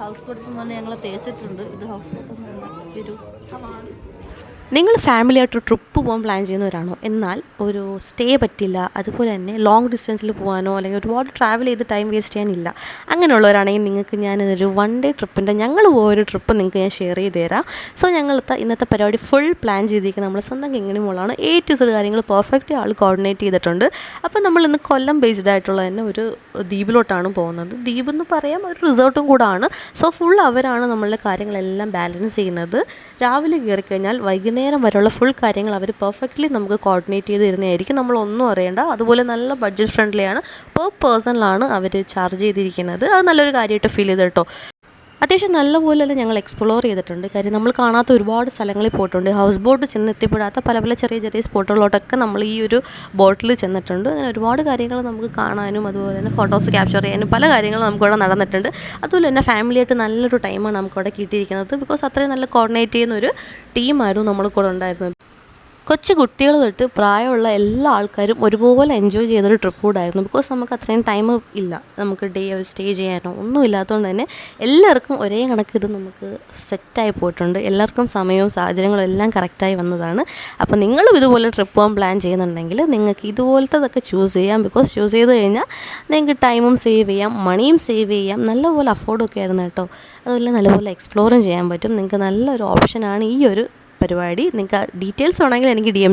House boat എന്ന് പറഞ്ഞാൽ ഞങ്ങൾ തേച്ചിട്ടുണ്ട്. ഇത് ഹൗസ് ബോട്ട് എന്നല്ല, ഒരു നിങ്ങൾ ഫാമിലിയായിട്ട് ട്രിപ്പ് പോകാൻ പ്ലാൻ ചെയ്യുന്നവരാണോ, എന്നാൽ ഒരു സ്റ്റേ പറ്റില്ല, അതുപോലെ തന്നെ ലോങ് ഡിസ്റ്റൻസിൽ പോകാനോ അല്ലെങ്കിൽ ഒരുപാട് ട്രാവൽ ചെയ്ത് ടൈം വേസ്റ്റ് ചെയ്യാനില്ല, അങ്ങനെയുള്ളവരാണെങ്കിൽ നിങ്ങൾക്ക് ഞാനൊരു 1 ഡേ ട്രിപ്പിൻ്റെ ഞങ്ങൾ പോയൊരു ട്രിപ്പ് നിങ്ങൾക്ക് ഞാൻ ഷെയർ ചെയ്ത് തരാം. സോ ഇന്നത്തെ പരിപാടി ഫുൾ പ്ലാൻ ചെയ്തിരിക്കുന്നത് നമ്മൾ സ്വന്തം കിങ്ങിണി മോളാണ്. A to Z കാര്യങ്ങൾ പെർഫെക്റ്റ് ആൾ കോർഡിനേറ്റ് ചെയ്തിട്ടുണ്ട്. അപ്പോൾ നമ്മളിന്ന് കൊല്ലം ബേസ്ഡ് ആയിട്ടുള്ള തന്നെ ഒരു ദ്വീപിലോട്ടാണ് പോകുന്നത്. ദ്വീപ് എന്ന് പറയാം, ഒരു റിസോർട്ടും കൂടാണ്. സോ ഫുൾ അവരാണ് നമ്മളുടെ കാര്യങ്ങളെല്ലാം ബാലൻസ് ചെയ്യുന്നത്. രാവിലെ കയറി കഴിഞ്ഞാൽ വൈകുന്നേരം വരെയുള്ള ഫുൾ കാര്യങ്ങൾ അവർ പെർഫെക്റ്റ്ലി നമുക്ക് കോർഡിനേറ്റ് ചെയ്ത് തരുന്നതായിരിക്കും. നമ്മളൊന്നും അറിയേണ്ട. അതുപോലെ നല്ല ബഡ്ജറ്റ് ഫ്രണ്ട്ലിയാണ്. പെർ പേഴ്സണിലാണ് അവർ ചാർജ് ചെയ്തിരിക്കുന്നത്. അത് നല്ലൊരു കാര്യമായിട്ട് ഫീൽ ചെയ്ത് കേട്ടോ. അത്യാവശ്യം നല്ലപോലെ തന്നെ ഞങ്ങൾ എക്സ്പ്ലോർ ചെയ്തിട്ടുണ്ട്. കാര്യം നമ്മൾ കാണാത്ത ഒരുപാട് സ്ഥലങ്ങളിൽ പോയിട്ടുണ്ട്. ഹൗസ് ബോട്ട് ചെന്നെത്തിപ്പെടാത്ത പല പല ചെറിയ ചെറിയ സ്പോട്ടുകളിലോട്ടൊക്കെ നമ്മൾ ഈ ഒരു ബോട്ടിൽ ചെന്നിട്ടുണ്ട്. അങ്ങനെ ഒരുപാട് കാര്യങ്ങൾ നമുക്ക് കാണാനും അതുപോലെ തന്നെ ഫോട്ടോസ് ക്യാപ്ചർ ചെയ്യാനും പല കാര്യങ്ങളും നമുക്കിവിടെ നടന്നിട്ടുണ്ട്. അതുപോലെ തന്നെ ഫാമിലിയായിട്ട് നല്ലൊരു ടൈമാണ് നമുക്കിവിടെ കിട്ടിയിരിക്കുന്നത്. ബിക്കോസ് അത്രയും നല്ല കോർഡിനേറ്റ് ചെയ്യുന്ന ഒരു ടീമായിരുന്നു നമ്മൾ കൂടെ ഉണ്ടായിരുന്നത്. കൊച്ചു കുട്ടികൾ തൊട്ട് പ്രായമുള്ള എല്ലാ ആൾക്കാരും ഒരുപോലെ എൻജോയ് ചെയ്തൊരു ട്രിപ്പ് കൂടായിരുന്നു. ബിക്കോസ് നമുക്ക് അത്രയും ടൈം ഇല്ല, നമുക്ക് സ്റ്റേ ചെയ്യാനോ ഒന്നും ഇല്ലാത്തതുകൊണ്ട് തന്നെ എല്ലാവർക്കും ഒരേ കണക്ക് ഇത് നമുക്ക് സെറ്റായി പോയിട്ടുണ്ട്. എല്ലാവർക്കും സമയവും സാഹചര്യങ്ങളും എല്ലാം കറക്റ്റായി വന്നതാണ്. അപ്പോൾ നിങ്ങളും ഇതുപോലെ ട്രിപ്പ് പോകാൻ പ്ലാൻ ചെയ്യുന്നുണ്ടെങ്കിൽ നിങ്ങൾക്ക് ഇതുപോലത്തതൊക്കെ ചൂസ് ചെയ്യാം. ബിക്കോസ് ചൂസ് ചെയ്ത് കഴിഞ്ഞാൽ നിങ്ങൾക്ക് ടൈമും സേവ് ചെയ്യാം, മണിയും സേവ് ചെയ്യാം, നല്ലപോലെ അഫോർഡൊക്കെ ആയിരുന്നു കേട്ടോ. അതുപോലെ നല്ലപോലെ എക്സ്പ്ലോറും ചെയ്യാൻ പറ്റും. നിങ്ങൾക്ക് നല്ലൊരു ഓപ്ഷനാണ് ഈ ഒരു പരിപാടി. നിങ്ങൾക്ക് ഡീറ്റെയിൽസ് വേണമെങ്കിൽ എനിക്ക് DM ചെയ്യാം.